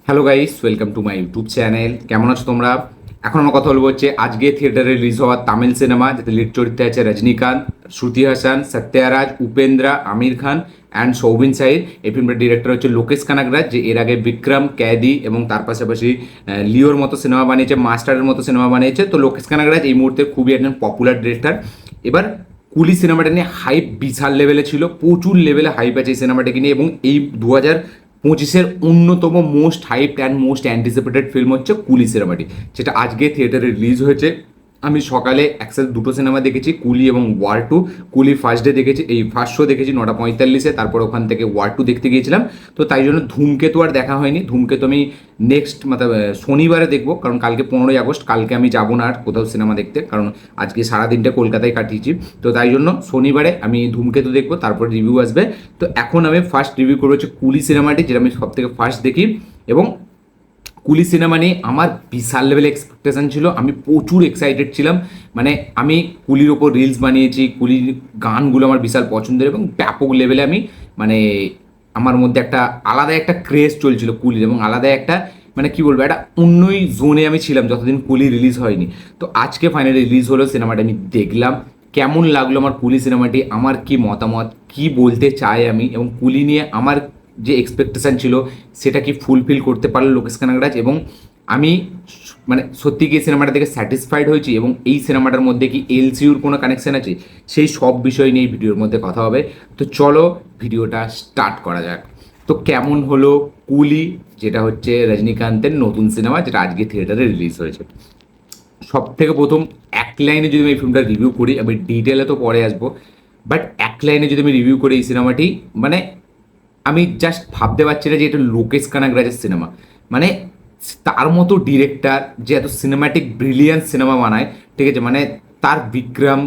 Hello guys, welcome to my YouTube channel. কেমন আছো তোমরা? এখন আমার কথা বলবো হচ্ছে আজকে থিয়েটারে রিলিজ হওয়া তামিল সিনেমা, যাতে লিড চরিত্রে আছে রজনীকান্ত, শ্রুতি হাসান, সত্যারাজ, উপেন্দ্রা, আমির খান অ্যান্ড সৌবিন সাহির। এই ফিল্মটার ডিরেক্টর হচ্ছে লোকেশ কানাগরাজ, যে এর আগে বিক্রম, ক্যাদি এবং তার পাশাপাশি লিওর মতো সিনেমা বানিয়েছে, মাস্টারের মতো সিনেমা বানিয়েছে। তো লোকেশ কানাগরাজ এই মুহূর্তে খুবই একজন পপুলার ডিরেক্টর। এবার কুলি সিনেমাটা নিয়ে হাইপ বিশাল লেভেলে ছিল, প্রচুর লেভেলে হাইপ আছে এই সিনেমাটাকে নিয়ে। এবং এই 2025-এর অন্যতম most hyped and most anticipated film হচ্ছে কুলি সিনেমাটি, যেটা আজকে থিয়েটারে রিলিজ হয়েছে। আমি সকালে একসাথে দুটো সিনেমা দেখেছি, কুলি এবং ওয়ার টু। কুলি ফার্স্ট ডে দেখেছি, এই ফার্স্ট শো দেখেছি 9:45-এ, তারপর ওখান থেকে ওয়ার টু দেখতে গিয়েছিলাম। তো তাই জন্য ধূমকেতু আর দেখা হয়নি। ধূমকেতু আমি নেক্সট শনিবারে দেখবো, কারণ কালকে 15ই আগস্ট, কালকে আমি যাবো না আর কোথাও সিনেমা দেখতে, কারণ আজকে সারাদিনটা কলকাতায় কাটিয়েছি। তো তাই জন্য শনিবারে আমি ধূমকেতু দেখবো, তারপর রিভিউ আসবে। তো এখন আমি ফার্স্ট রিভিউ করবো হচ্ছে কুলি সিনেমাটি, যেটা আমি সব থেকে ফার্স্ট দেখি। এবং কুলি সিনেমা নিয়ে আমার বিশাল লেভেলে এক্সপেকটেশন ছিল, আমি প্রচুর এক্সাইটেড ছিলাম। মানে আমি কুলির ওপর রিলস বানিয়েছি, কুলির গানগুলো আমার বিশাল পছন্দের, এবং ব্যাপক লেভেলে আমি মানে আমার মধ্যে একটা আলাদা একটা ক্রেজ চলছিল কুলির, এবং আলাদা একটা মানে কি বলবো, একটা অন্যই জোনে আমি ছিলাম যতদিন কুলি রিলিজ হয়নি। তো আজকে ফাইনালি রিলিজ হলো সিনেমাটা, আমি দেখলাম কেমন লাগলো আমার কুলি সিনেমাটি, আমার কি মতামত, কি বলতে চাই আমি, এবং কুলি নিয়ে আমার যে এক্সপেকটেশান ছিল সেটা কি ফুলফিল করতে পারলো লোকেশ কানাগরাজ। এবং আমি মানে সত্যি কি সিনেমাটা থেকে স্যাটিসফাইড হয়েছি, এবং এই সিনেমাটার মধ্যে কি এলসিউর কোনো কানেকশন আছে, সেই সব বিষয় নিয়ে ভিডিওর মধ্যে কথা হবে। তো চলো ভিডিওটা স্টার্ট করা যাক। তো কেমন হলো কুলি, যেটা হচ্ছে রজনীকান্তের নতুন সিনেমা, যেটা আজকে থিয়েটারে রিলিজ হয়েছে। সব থেকে প্রথম এক লাইনে যদি আমি এই ফিল্মটা রিভিউ করি, আমি ডিটেলে তো পরে আসবো, বাট এক লাইনে যদি আমি রিভিউ করি এই সিনেমাটি, মানে আমি জাস্ট ভাবতে পারছি না যে এটা লোকেশ কানাগরাজের সিনেমা। মানে তার মতো ডিরেক্টর যে এত সিনেম্যাটিক ব্রিলিয়ান্স সিনেমা বানায়, ঠিক আছে, মানে তার বিক্রম,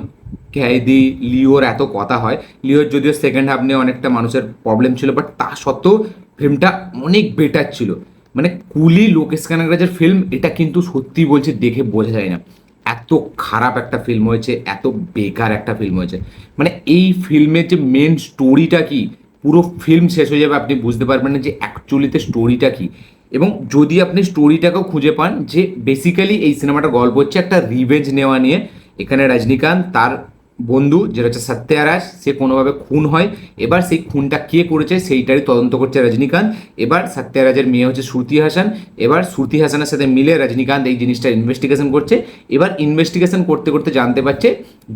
ক্যাদি, লিওর এত কথা হয়। লিওর যদিও সেকেন্ড হাফ নিয়ে অনেকটা মানুষের প্রবলেম ছিল, বাট তা সত্ত্বেও ফিল্মটা অনেক বেটার ছিল। মানে কুলি লোকেশ কানাগরাজের ফিল্ম, এটা কিন্তু সত্যি বলছে, দেখে বোঝা যায় না এত খারাপ একটা ফিল্ম হয়েছে, এত বেকার একটা ফিল্ম হয়েছে। মানে এই ফিল্মের যে মেন স্টোরিটা কি, পুরো ফিল্ম শেষ হয়ে যাবে আপনি বুঝতে পারবেন না যে অ্যাকচুয়ালিতে স্টোরিটা কি। এবং যদি আপনি স্টোরিটাকেও খুঁজে পান, যে বেসিক্যালি এই সিনেমাটার গল্প হচ্ছে একটা রিভেঞ্জ নেওয়া নিয়ে। এখানে রজনীকান্ত, তার বন্ধু যেটা হচ্ছে সত্যারাজ, সে কোনোভাবে খুন হয়। এবার সেই খুনটা কে করেছে সেইটারই তদন্ত করছে রজনীকান্ত। এবার সত্যারাজের মেয়ে হচ্ছে শ্রুতি হাসান। এবার শ্রুতি হাসানের সাথে মিলে রজনীকান্ত এই জিনিসটা ইনভেস্টিগেশন করছে। এবার ইনভেস্টিগেশন করতে করতে জানতে পারছে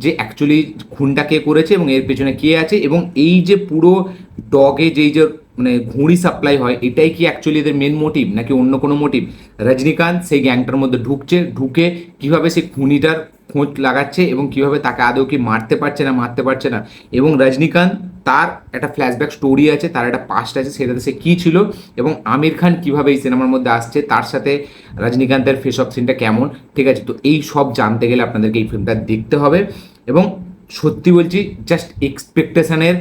যে অ্যাকচুয়ালি খুনটা কে করেছে এবং এর পেছনে কে আছে। এবং এই যে পুরো ডগে যেই যে মানে ঘুড়ি সাপ্লাই হয়, এটাই কি অ্যাকচুয়ালি এদের মেন মোটিভ, নাকি অন্য কোনো মোটিভ। রজনীকান্ত সেই গ্যাংটার মধ্যে ঢুকে কীভাবে সেই খুনিটার খোঁজ লাগাচ্ছে, এবং কীভাবে তাকে আদৌ কি মারতে পারছে না। এবং রজনীকান্ত, তার একটা ফ্ল্যাশব্যাক স্টোরি আছে, তার একটা পাস্ট আছে, সেটাতে সে কী ছিল। এবং আমির খান কীভাবে এই সিনেমার মধ্যে আসছে, তার সাথে রজনীকান্তের ফেস অফ সিনটা কেমন, ঠিক আছে। তো এই সব জানতে গেলে আপনাদেরকে এই ফিল্মটা দেখতে হবে। এবং সত্যি বলছি, জাস্ট এক্সপেকটেশনের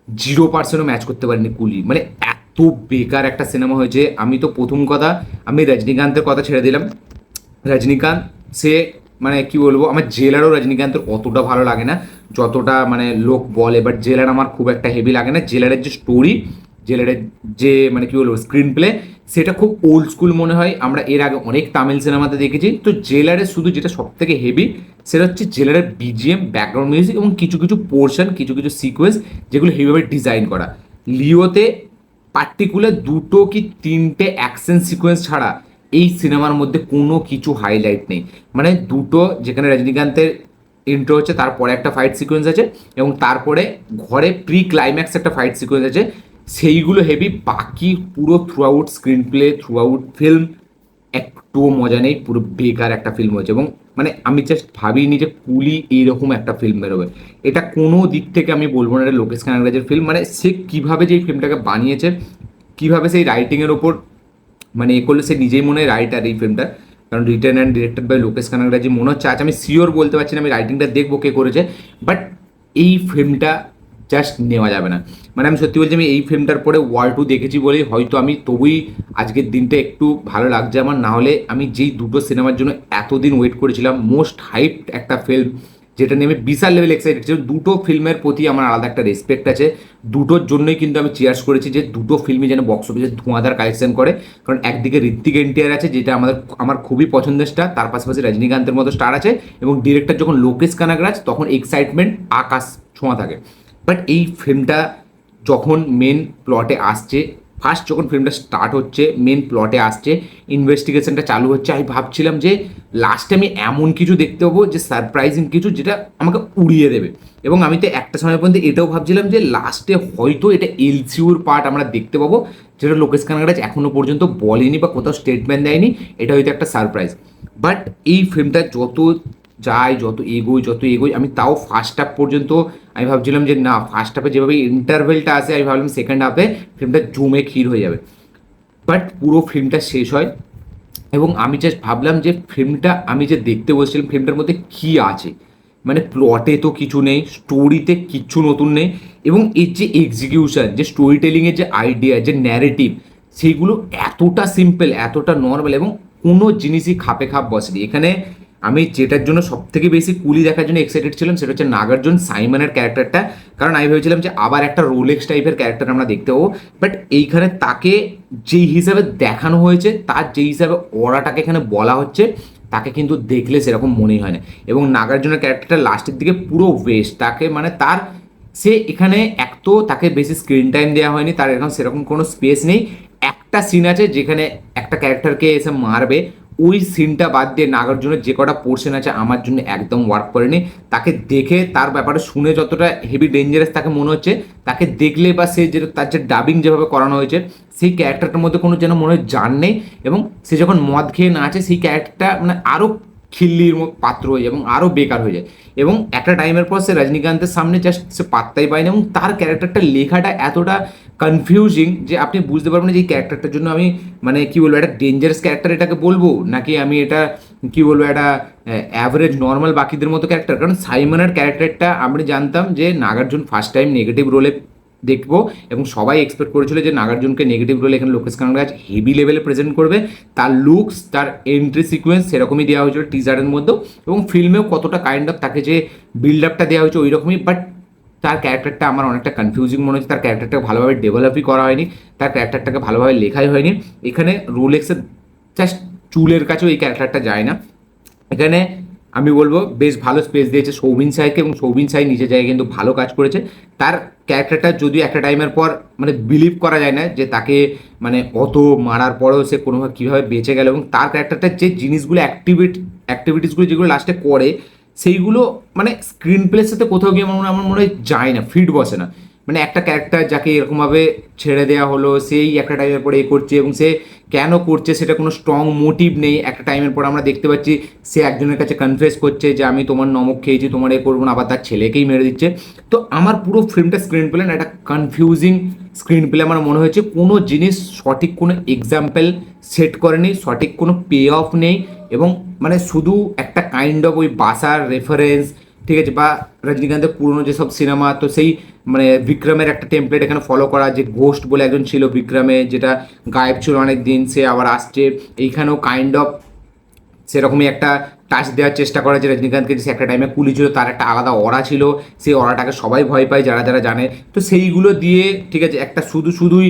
0%ও ম্যাচ করতে পারেনি কুলি। মানে এত বেকার একটা সিনেমা হয়েছে। আমি তো প্রথম কথা, আমি রজনীকান্তের কথা ছেড়ে দিলাম। রজনীকান্ত সে মানে কি বলবো, আমার জেলারও রজনীকান্তের অতটা ভালো লাগে না যতটা মানে লোক বলে। বাট জেলার আমার খুব একটা হেভি লাগে না। জেলারের যে স্টোরি, জেলারের যে মানে কি বলবো স্ক্রিন প্লে, সেটা খুব ওল্ড স্কুল মনে হয়। আমরা এর আগে অনেক তামিল সিনেমাতে দেখেছি। তো জেলারের শুধু যেটা সব থেকে হেভি, সেটা হচ্ছে জেলারের বিজিএম, ব্যাকগ্রাউন্ড মিউজিক, এবং কিছু কিছু পোর্শন, কিছু কিছু সিকোয়েন্স যেগুলো হেভিভাবে ডিজাইন করা। লিওতে পার্টিকুলার দুটো কি তিনটে অ্যাকশন সিকোয়েন্স ছাড়া এই সিনেমার মধ্যে কোনো কিছু হাইলাইট নেই। মানে দুটো, যেখানে রজনীকান্তের ইন্ট্রো হচ্ছে, তারপরে একটা ফাইট সিকোয়েন্স আছে, এবং তারপরে ঘরে প্রি ক্লাইম্যাক্স একটা ফাইট সিকোয়েন্স আছে, সেইগুলো হেভি। বাকি পুরো through out screen play, through out film একটুও মজা নেই, পুরো বেকার একটা ফিল্ম হয়েছে। এবং মানে আমি জাস্ট ভাবিনি যে কুলি এইরকম একটা ফিল্ম বেরোবে। এটা কোনো দিক থেকে আমি বলবো না এটা লোকেশ কানাগরাজের ফিল্ম। মানে সে কীভাবে যে এই ফিল্মটাকে বানিয়েছে, কীভাবে সেই রাইটিংয়ের ওপর মানে এ করলে, সে নিজেই মনে হয় রাইটার এই ফিল্মটার। কারণ written and directed by Lokesh Kanagaraj মনে হচ্ছে। আজ আমি শিওর বলতে পারছি না, আমি রাইটিংটা দেখবো কে করেছে, বাট এই ফিল্মটা জাস্ট নেওয়া যাবে না। মানে আমি সত্যি বলছি, আমি এই ফিল্মটার পরে ওয়ার টু দেখেছি বলেই হয়তো আমি তবুই আজকের দিনটা একটু ভালো লাগছে আমার। না হলে আমি যেই দুটো সিনেমার জন্য এতদিন ওয়েট করেছিলাম, মোস্ট হাইপড একটা ফিল্ম, যেটা নিয়ে আমি বিশাল লেভেল এক্সাইটেড ছিল। দুটো ফিল্মের প্রতি আমার আলাদা একটা রেসপেক্ট আছে, দুটোর জন্যই কিন্তু আমি চিয়ার্স করেছি যে দুটো ফিল্মই যেন বক্স অফিসে ধোঁয়াদার কালেকশন করে। কারণ একদিকে ঋত্বিক এনটিআর আছে, যেটা আমার খুবই পছন্দের স্টার, তার পাশাপাশি রজনীকান্তের মতো স্টার আছে, এবং ডিরেক্টর যখন লোকেশ কানাগরাজ, তখন এক্সাইটমেন্ট আকাশ ছোঁয়া থাকে। বাট এই ফিল্মটা যখন মেন প্লটে আসছে, ফার্স্ট যখন ফিল্মটা স্টার্ট হচ্ছে, মেন প্লটে আসছে, ইনভেস্টিগেশনটা চালু হচ্ছে, আমি ভাবছিলাম যে লাস্টে আমি এমন কিছু দেখতে পাবো যে সারপ্রাইজিং কিছু, যেটা আমাকে উড়িয়ে দেবে। এবং আমি তো একটা সময় পর্যন্ত এটাও ভাবছিলাম যে লাস্টে হয়তো এটা এলসিউর পার্ট আমরা দেখতে পাবো, যেটা লোকেশ কানাগরাজ এখনো পর্যন্ত বলেনি বা কোথাও স্টেটমেন্ট দেয়নি, এটা হয়তো একটা সারপ্রাইজ। বাট এই ফিল্মটা যত যায়, যত এগোই, আমি তাও ফার্স্ট হাফ পর্যন্ত আমি ভাবছিলাম যে না, ফার্স্ট হাফে যেভাবে ইন্টারভেলটা আসে, আমি ভাবলাম সেকেন্ড হাফে ফিল্মটা জমে ক্ষীর হয়ে যাবে। বাট পুরো ফিল্মটা শেষ হয় এবং আমি জাস্ট ভাবলাম যে ফিল্মটা আমি যে দেখতে বসছিলাম, ফিল্মটার মধ্যে কী আছে, মানে প্লটে তো কিছু নেই, স্টোরিতে কিচ্ছু নতুন নেই, এবং এর যে এক্সিকিউশন, যে স্টোরি টেলিংয়ের যে আইডিয়া, যে ন্যারেটিভ, সেইগুলো এতটা সিম্পল, এতটা নর্মাল, এবং কোনো জিনিসই খাপে খাপ বসেনি এখানে। আমি যেটার জন্য সব থেকে বেশি কুলি দেখার জন্য এক্সাইটেড ছিলাম, সেটা হচ্ছে নাগার্জুন সাইমনের ক্যারেক্টারটা। কারণ আমি ভেবেছিলাম যে আবার একটা রোলেক্স টাইপের ক্যারেক্টার আমরা দেখতে পাবো, বাট এইখানে তাকে যেই হিসাবে দেখানো হয়েছে, তার যেই হিসাবে অরাটাকে এখানে বলা হচ্ছে, তাকে কিন্তু দেখলে সেরকম মনেই হয় না। এবং নাগার্জুনের ক্যারেক্টারটা লাস্টের দিকে পুরো ওয়েস্ট, তাকে মানে তার সে এখানে এক তো তাকে বেশি স্ক্রিন টাইম দেওয়া হয়নি, তার এখন সেরকম কোনো স্পেস নেই। একটা সিন আছে যেখানে একটা ক্যারেক্টারকে এসে মারবে, ওই সিনটা বাদ দিয়ে নাগার্জুনের যে কটা পোর্শন আছে আমার জন্য একদম ওয়ার্ক করেনি। তাকে দেখে, তার ব্যাপারে শুনে যতটা হেভি ডেঞ্জারাস তাকে মনে হচ্ছে, তাকে দেখলে বা সে যে তার যে ডাবিং যেভাবে করানো হয়েছে, সেই ক্যারেক্টারটার মধ্যে কোনো যেন মনে হয় জান নেই। এবং সে যখন মদ খেয়ে নাচে, সেই ক্যারেক্টারটা মানে আরও খিল্লির পাত্র হয়ে যায় এবং আরও বেকার হয়ে যায়। এবং একটা টাইমের পর সে রজনীকান্তের সামনে জাস্ট সে পাত্তাই পায় না, এবং তার ক্যারেক্টারটা লেখাটা এতটা কনফিউজিং যে আপনি বুঝতে পারবেন না যে এই ক্যারেক্টারটার জন্য আমি মানে কি বলবো, একটা ডেঞ্জারাস ক্যারেক্টার এটাকে বলবো, নাকি আমি এটা কি বলবো, একটা অ্যাভারেজ নর্মাল বাকিদের মতো ক্যারেক্টার। কারণ সাইমনের ক্যারেক্টারটা আমি জানতাম যে নাগার্জুন ফার্স্ট টাইম নেগেটিভ রোলে দেখবো, এবং সবাই এক্সপেক্ট করেছিল যে নাগার্জুনকে নেগেটিভ রোলে এখানে লোকেশ কানাগরাজ হেভি লেভেলে প্রেজেন্ট করবে। তার লুকস, তার এন্ট্রি সিকোয়েন্স সেরকমই দেওয়া হয়েছিল টিজারের মধ্যেও, এবং ফিল্মেও কতটা কাইন্ড অফ তাকে যে বিল্ড আপটা দেওয়া হয়েছে ওই রকমই। বাট তার ক্যারেক্টারটা আমার অনেকটা কনফিউজিং মনে হচ্ছে, তার ক্যারেক্টারটাকে ভালোভাবে ডেভেলপই করা হয়নি, তার ক্যারেক্টারটাকে ভালোভাবে লেখাই হয়নি। এখানে রোলেক্সের জাস্ট চুলের কাছেও এই ক্যারেক্টারটা যায় না। এখানে আমি বলবো বেশ ভালো স্পেস দিয়েছে সৌবিন সাইকে, এবং সৌবিন সাই নিজের জায়গায় কিন্তু ভালো কাজ করেছে। তার ক্যারেক্টারটা যদিও একটা টাইমের পর মানে বিলিভ করা যায় না যে তাকে মানে অত মারার পরেও সে কোনোভাবে কীভাবে বেঁচে গেল, এবং তার ক্যারেক্টারটার যে জিনিসগুলো অ্যাক্টিভিটিসগুলো যেগুলো লাস্টে করে, সেইগুলো মানে স্ক্রিন প্লের সাথে কোথাও গিয়ে আমার মনে হয় যায় না, ফিট বসে না। মানে একটা ক্যারেক্টার যাকে এরকমভাবে ছেড়ে দেওয়া হলো, সেই একটা টাইমের পরে এ করছে, এবং সে কেন করছে সেটা কোনো স্ট্রং মোটিভ নেই। একটা টাইমের পর আমরা দেখতে পাচ্ছি সে একজনের কাছে কনফেস করছে যে আমি তোমার নমক খেয়েছি, তোমার এ করবো না, আবার তার ছেলেকেই মেরে দিচ্ছে। তো আমার পুরো ফিল্মটা স্ক্রিন প্লে না একটা কনফিউজিং স্ক্রিন প্লে আমার মনে হয়েছে। কোনো জিনিস সঠিক কোনো এক্সাম্পল সেট করেনি, সঠিক কোনো পে অফ নেই, এবং মানে শুধু একটা কাইন্ড অফ ওই বাসার রেফারেন্স, ঠিক আছে, বা রজনীকান্তের পুরনো যেসব সিনেমা, তো সেই মানে বিক্রমের একটা টেমপ্লেট এখানে ফলো করা, যে ঘোস্ট বলে একজন ছিল বিক্রমে, যেটা গায়েব ছিল অনেক দিন, সে আবার আসছে। এইখানেও কাইন্ড অফ সেরকমই একটা টাচ দেওয়ার চেষ্টা করে যে রজনীকান্তকে যে একটা টাইমে কুলি ছিল, তার একটা আলাদা অরা ছিল, সেই অরাটাকে সবাই ভয় পায় যারা যারা জানে। তো সেইগুলো দিয়ে ঠিক আছে একটা শুধুই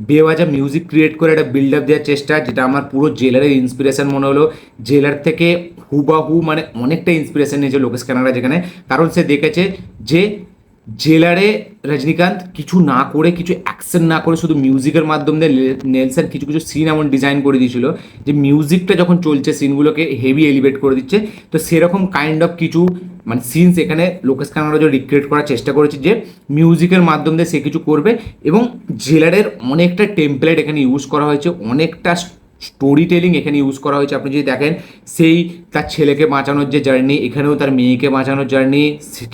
বেওয়াজা মিউজিক ক্রিয়েট করে একটা বিল্ড আপ দেওয়ার চেষ্টা, যেটা আমার পুরো জেলারের ইন্সপিরেশন মনে হলো। জেলার থেকে হুবাহু মানে অনেকটা ইন্সপিরেশন নিয়েছে লোকেশ কানাগরাজ যেখানে, কারণ সে দেখেছে যে জেলারে রজনীকান্ত কিছু না করে, কিছু অ্যাকশন না করে, শুধু মিউজিকের মাধ্যম দিয়ে নেলসন কিছু কিছু সিন এমন ডিজাইন করে দিয়েছিল যে মিউজিকটা যখন চলছে সিনগুলোকে হেভি এলিভেট করে দিচ্ছে। তো সেরকম কাইন্ড অফ কিছু মানে সিনস এখানে লোকেশ কানাগরাজ রিক্রিয়েট করার চেষ্টা করেছে, যে মিউজিকের মাধ্যম দিয়ে সে কিছু করবে। এবং জেলারের অনেকটা টেমপ্লেট এখানে ইউজ করা হয়েছে, অনেকটা স্টোরি টেলিং এখানে ইউজ করা হয়েছে। আপনি যদি দেখেন সেই তার ছেলেকে বাঁচানোর যে জার্নি, এখানেও তার মেয়েকে বাঁচানোর জার্নি,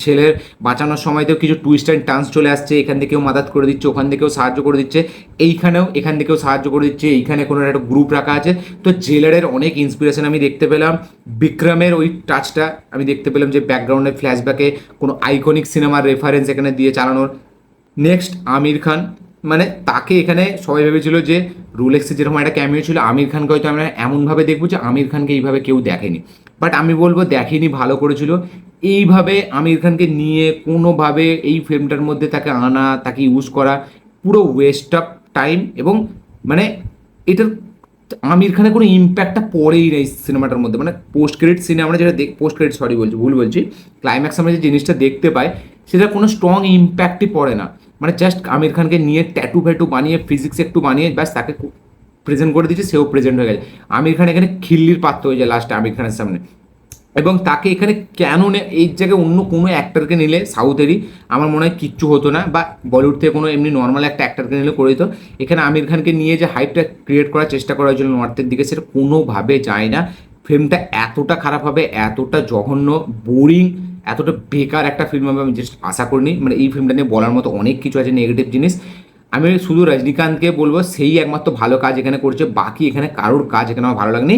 ছেলের বাঁচানোর সময়তেও কিছু টুইস্ট অ্যান্ড টার্নস চলে আসছে, এখান থেকেও মাদাত করে দিচ্ছে, ওখান থেকেও সাহায্য করে দিচ্ছে, এইখানেও এখান থেকেও সাহায্য করে দিচ্ছে, এইখানে কোনো একটা গ্রুপ রাখা আছে। তো জেলারের অনেক ইন্সপিরেশন আমি দেখতে পেলাম। বিক্রমের ওই টাচটা আমি দেখতে পেলাম, যে ব্যাকগ্রাউন্ডে ফ্ল্যাশব্যাকে কোনো আইকনিক সিনেমার রেফারেন্স এখানে দিয়ে চালানোর। নেক্সট আমির খান, মানে তাকে এখানে সবাই ভেবেছিল যে রোলেক্সে যেরকম একটা ক্যামিও ছিল, আমির খানকে হয়তো আমরা এমনভাবে দেখবো যে আমির খানকে এইভাবে কেউ দেখেনি। বাট আমি বলবো দেখেনি, ভালো করেছিল। এইভাবে আমির খানকে নিয়ে কোনোভাবে এই ফিল্মটার মধ্যে তাকে আনা, তাকে ইউজ করা পুরো ওয়েস্ট অফ টাইম। এবং মানে এটার আমির খানের কোনো ইম্প্যাক্টটা পড়েই নেই সিনেমাটার মধ্যে। মানে পোস্ট ক্রেডিট সিনে আমরা যেটা পোস্ট ক্রেডিট, সরি বলছি, ভুল বলছি, ক্লাইম্যাক্স আমরা যে জিনিসটা দেখতে পাই সেটা কোনো স্ট্রং ইম্প্যাক্টই পড়ে না। মানে জাস্ট আমির খানকে নিয়ে ট্যাটু ফ্যাটু বানিয়ে, ফিজিক্স একটু বানিয়ে ব্যাস তাকে প্রেজেন্ট করে দিচ্ছে, সেও প্রেজেন্ট হয়ে গেছে। আমির খান এখানে খিল্লির পাত্র হয়ে যায় লাস্টে আমির খানের সামনে। এবং তাকে এখানে কেন এই জায়গায় অন্য কোনো অ্যাক্টরকে নিলে সাউথেরই আমার মনে হয় কিচ্ছু হতো না, বা বলিউড থেকে কোনো এমনি নর্মাল একটা অ্যাক্টরকে নিলে করে দিত। এখানে আমির খানকে নিয়ে যে হাইপটা ক্রিয়েট করার চেষ্টা করা হয়েছিল নর্থের দিকে, সেটা কোনোভাবে যায় না। ফিল্মটা এতটা খারাপ হবে, এতটা জঘন্য, বোরিং, এতটা বেকার একটা ফিল্ম হবে আমি জাস্ট আশা করিনি। মানে এই ফিল্মটা নিয়ে বলার মতো অনেক কিছু আছে নেগেটিভ জিনিস। আমি শুধু রজনীকান্তকে বলবো, সেই একমাত্র ভালো কাজ এখানে করছে, বাকি এখানে কারোর কাজ এখানে আমার ভালো লাগেনি।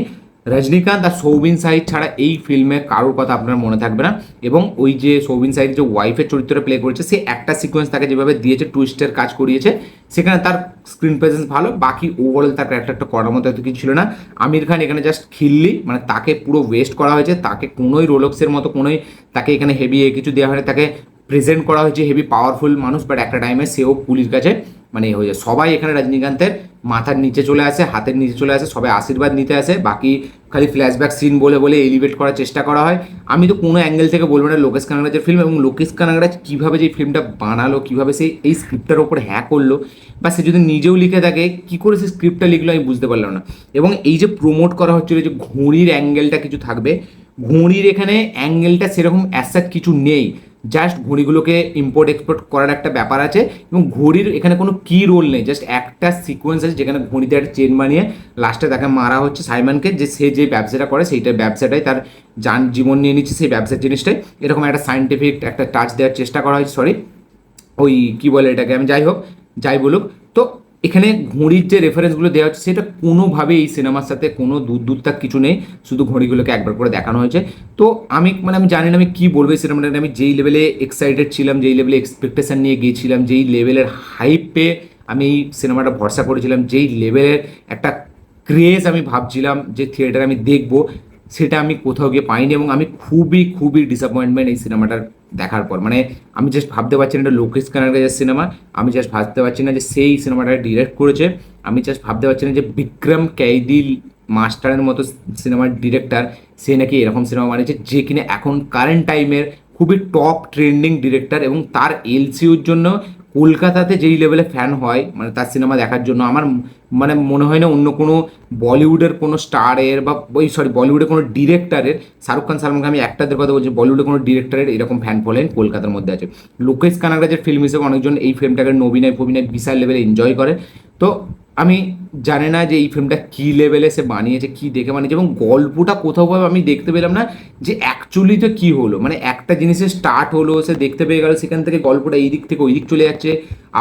রজনীকান্ত আর সৌবিন সাহিদ ছাড়া এই ফিল্মে কারোর কথা আপনার মনে থাকবে না। এবং ওই যে সৌবিন সাহিদ যে ওয়াইফের চরিত্রটা প্লে করেছে, সে একটা সিকোয়েন্স তাকে যেভাবে দিয়েছে, টুইস্টের কাজ করিয়েছে, সেখানে তার স্ক্রিন প্রেজেন্স ভালো, বাকি ওভারঅল তার ক্যারেক্টারটা করার মতো এত কিছু ছিল না। আমির খান এখানে জাস্ট খিল্লি, মানে তাকে পুরো ওয়েস্ট করা হয়েছে। তাকে কোনোই রোলক্সের মতো কোনোই তাকে এখানে হেভি কিছু দেওয়া হয়নি। তাকে প্রেজেন্ট করা হয়েছে হেভি পাওয়ারফুল মানুষ, বাট একটা টাইমে সেও পুলিশ কাছে মানে হয়ে যায়। সবাই এখানে রজনীকান্তের মাথার নিচে চলে আসে, হাতের নিচে চলে আসে, সবাই আশীর্বাদ নিতে আসে, বাকি খালি ফ্ল্যাশব্যাক সিন বলে বলে এলিভেট করার চেষ্টা করা হয়। আমি তো কোনো অ্যাঙ্গেল থেকে বলবো না লোকেশ কানাগরাজের ফিল্ম, এবং লোকেশ কানাগরাজ কীভাবে যে ফিল্মটা বানালো, কীভাবে সে এই স্ক্রিপ্টটার ওপর হ্যাঁ করলো, বা সে যদি নিজেও লিখে থাকে কী করে সে স্ক্রিপ্টটা লিখলো আমি বুঝতে পারলাম না। এবং এই যে প্রমোট করা হচ্ছিল যে ঘুড়ির অ্যাঙ্গেলটা কিছু থাকবে, ঘুড়ির এখানে অ্যাঙ্গেলটা সেরকম অ্যাসাট কিছু নেই। জাস্ট ঘড়িগুলোকে ইম্পোর্ট এক্সপোর্ট করার একটা ব্যাপার আছে, এবং ঘড়ির এখানে কোনো কি রোল নেই। জাস্ট একটা সিকোয়েন্স আছে যেখানে ঘড়িতে একটা চেন বানিয়ে লাস্টে তাকে মারা হচ্ছে সাইমনকে, যে সে যে ব্যবসাটা করে সেইটার ব্যবসাটাই তার জীবন নিয়ে নিচ্ছে, সেই ব্যবসার জিনিসটাই এরকম একটা সায়েন্টিফিক একটা টাচ দেওয়ার চেষ্টা করা হয়েছে। সরি, ওই কী বলে এটাকে, আমি যাই হোক যাই বলুক, তো এখানে ঘড়ির যে রেফারেন্সগুলো দেওয়া হচ্ছে সেটা কোনোভাবে এই সিনেমার সাথে কোনো দূর তাক কিছু নেই, শুধু ঘড়িগুলোকে একবার করে দেখানো হয়েছে। তো আমি জানি না আমি কী বলবো এই সিনেমাটা। আমি যেই লেভেলে এক্সাইটেড ছিলাম, যেই লেভেলে এক্সপেকটেশন নিয়ে গিয়েছিলাম, যেই লেভেলের হাইপ পেয়ে আমি এই সিনেমাটা ভরসা করেছিলাম, যেই লেভেলের একটা ক্রেজ আমি ভাবছিলাম যে থিয়েটারে আমি দেখবো, সেটা আমি কোথাও গিয়ে পাইনি। এবং আমি খুবই খুবই ডিসঅ্যাপয়েন্টমেন্ট এই সিনেমাটার দেখার পর। মানে আমি জাস্ট ভাবতে পারছি না এটা লোকেশ কানাগরাজের সিনেমা, আমি জাস্ট ভাবতে পারছি না যে সেই সিনেমাটা ডিরেক্ট করেছে, আমি জাস্ট ভাবতে পারছি না যে বিক্রম ক্যাদি মাস্টারের মতো সিনেমার ডিরেক্টর সে নাকি এরকম সিনেমা বানিয়েছে, যে কিনা এখন কারেন্ট টাইমের খুবই টপ ট্রেন্ডিং ডিরেক্টর। এবং তার এলসিউর জন্য কলকাতাতে যেই লেভেলে ফ্যান হয় মানে তার সিনেমা দেখার জন্য, আমার মানে মনে হয় না অন্য কোনো বলিউডের কোনো স্টারের বা বলিউডের কোনো ডিরেক্টরের, শাহরুখ খান সালমান খান আমি একটাদের কথা বলছি, বলিউডের কোনো ডিরেক্টরের এরকম ফ্যান ফলোয়িং কলকাতার মধ্যে আছে। লোকেশ কানাগরাজের ফিল্ম হিসেবে অনেকজন এই ফিল্মটাকে নবীনায় ফবিনায় বিশাল লেভেলে এনজয় করে। তো আমি জানি না যে এই ফিল্মটা কী লেভেলে সে বানিয়েছে, কী দেখে বানিয়েছে, এবং গল্পটা কোথাওভাবে আমি দেখতে পেলাম না যে অ্যাকচুয়ালি তো কী হলো। মানে একটা জিনিসের স্টার্ট হলো, সে দেখতে পেয়ে গেল, সেখান থেকে গল্পটা এই দিক থেকে ওই দিক চলে যাচ্ছে,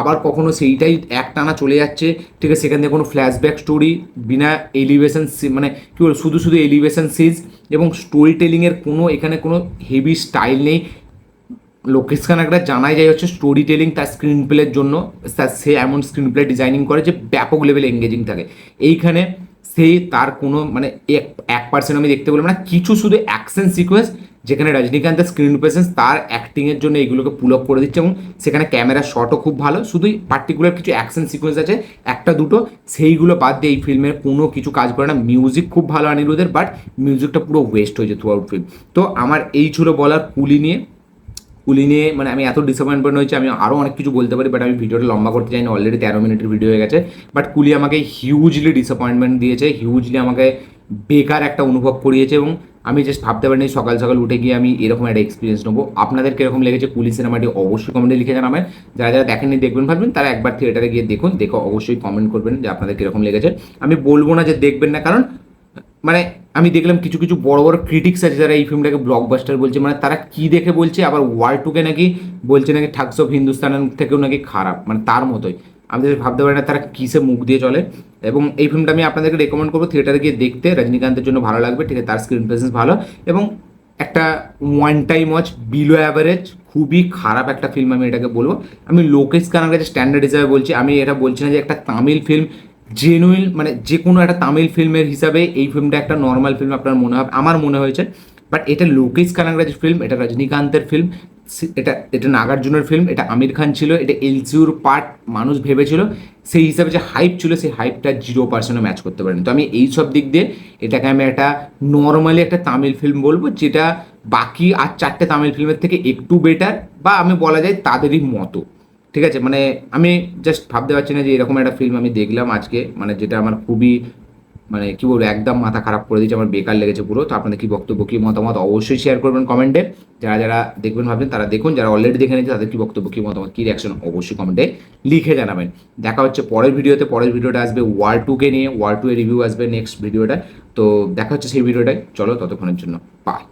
আবার কখনো সেইটাই একটানা চলে যাচ্ছে, ঠিক আছে, সেখান থেকে কোনো ফ্ল্যাশব্যাক স্টোরি, বিনা এলিভেশন, মানে কী বলবো, শুধু শুধু এলিভেশন সিজ, এবং স্টোরি টেলিংয়ের কোনো এখানে কোনো হেভি স্টাইল নেই। লোকেশ কানাগরাজ জানাই যায় হচ্ছে স্টোরি টেলিং, তার স্ক্রিন প্লের জন্য সে এমন স্ক্রিন প্লে ডিজাইনিং করে যে ব্যাপক লেভেলে এঙ্গেজিং থাকে। এইখানে সেই তার কোনো মানে 1% আমি দেখতে বলবো না, কিছু শুধু অ্যাকশন সিকোয়েন্স যেখানে রজনীকান্তের স্ক্রিন প্রেজেন্স তার অ্যাক্টিংয়ের জন্য এগুলোকে পুল আপ করে দিচ্ছে, এবং সেখানে ক্যামেরা শটও খুব ভালো। শুধুই পার্টিকুলার কিছু অ্যাকশন সিকোয়েন্স আছে একটা দুটো, সেইগুলো বাদ দিয়ে এই ফিল্মের কোনো কিছু কাজ করে না। মিউজিক খুব ভালো অনিরুদ্ধের, বাট মিউজিকটা পুরো ওয়েস্ট হয়েছে থ্রু আউট ফিল্ম। তো আমার এই ছিল বলার কুলি নিয়ে। মানে আমি এত ডিসঅ্যাপয়েন্টমেন্ট হয়েছে, আমি আরও অনেক কিছু বলতে পারি, বাট আমি ভিডিওটা লম্বা করতে চাই না, অলরেডি 13 মিনিটের ভিডিও হয়ে গেছে। বাট কুলি আমাকে হিউজলি ডিসঅ্যাপয়েন্টমেন্ট দিয়েছে, হিউজলি আমাকে বেকার একটা অনুভব করিয়েছে, এবং আমি জাস্ট ভাবতে পারিনি সকাল সকাল উঠে গিয়ে আমি এরকম একটা এক্সপিরিয়েন্স নেবো। আপনাদের কীরকম লেগেছে কুলি সিনেমাটি অবশ্যই কমেন্টে লিখে জানাবেন। যারা যারা দেখেননি দেখবেন ভাববেন, তারা একবার থিয়েটারে গিয়ে দেখুন, দেখে অবশ্যই কমেন্ট করবেন যে আপনাদের কীরকম লেগেছে। আমি বলবো না যে দেখবেন না, কারণ মানে আমি দেখলাম কিছু কিছু বড় বড় ক্রিটিক্স আছে যারা এই ফিল্মটাকে ব্লকবাস্টার বলছে। মানে তারা কি দেখে বলছে, আবার ওয়ার্ল্ড টুকে নাকি বলছে নাকি ঠাগস অফ হিন্দুস্তানের থেকেও নাকি খারাপ, মানে তার মতোই। আমি ভাবতে পারি না তারা কিসে মুখ দিয়ে চলে। এবং এই ফিল্মটা আমি আপনাদেরকে রেকমেন্ড করবো থিয়েটারে গিয়ে দেখতে, রজনীকান্তের জন্য ভালো লাগবে, ঠিক আছে, তার স্ক্রিন প্রেজেন্স ভালো, এবং একটা one time watch, below average, খুবই খারাপ একটা ফিল্ম আমি এটাকে বলবো। আমি লোকেশ কানাগরাজের স্ট্যান্ডার্ড হিসাবে বলছি, আমি এটা বলছি না যে একটা তামিল ফিল্ম জেনুইন, মানে যে কোনো একটা তামিল ফিল্মের হিসাবে এই ফিল্মটা একটা নর্মাল ফিল্ম আপনার মনে হবে, আমার মনে হয়েছে। বাট এটা লোকেশ কানাগরাজের ফিল্ম, এটা রজনীকান্তের ফিল্ম, এটা এটা নাগার্জুনের ফিল্ম, এটা আমির খান ছিল, এটা এলসিউর পার্ট মানুষ ভেবেছিল, সেই হিসাবে যে হাইপ ছিল সেই হাইপটা 0% ম্যাচ করতে পারেনি। তো আমি এই সব দিক দিয়ে এটাকে আমি একটা নর্মালি একটা তামিল ফিল্ম বলবো, যেটা বাকি আর 4টে তামিল ফিল্মের থেকে একটু বেটার, বা আমি বলা যায় তাদেরই মতো। ঠিক আছে, মানে আমি জাস্ট ভাবতে পারছি না যে এরকম একটা ফিল্ম আমি দেখলাম আজকে, মানে যেটা আমার খুবই, মানে কি বলবো, একদম মাথা খারাপ করে দিয়েছে, আমার বেকার লেগেছে পুরো। তো আপনাদের কি বক্তব্য, কি মতামত অবশ্যই শেয়ার করবেন কমেন্টে। যারা যারা দেখবেন ভাবছেন তারা দেখুন, যারা অলরেডি দেখে নিয়েছে তাদের কি বক্তব্য, কি মতামত, কি রিয়াকশন অবশ্যই কমেন্টে লিখে জানাবেন। দেখা হচ্ছে পরের ভিডিওতে। পরের ভিডিওটা আসবে ওয়ার 2কে নিয়ে, ওয়ার 2 এর রিভিউ আসবে নেক্সট ভিডিওটা। তো দেখা হচ্ছে সেই ভিডিওটায়, চলো ততক্ষণের জন্য বাই।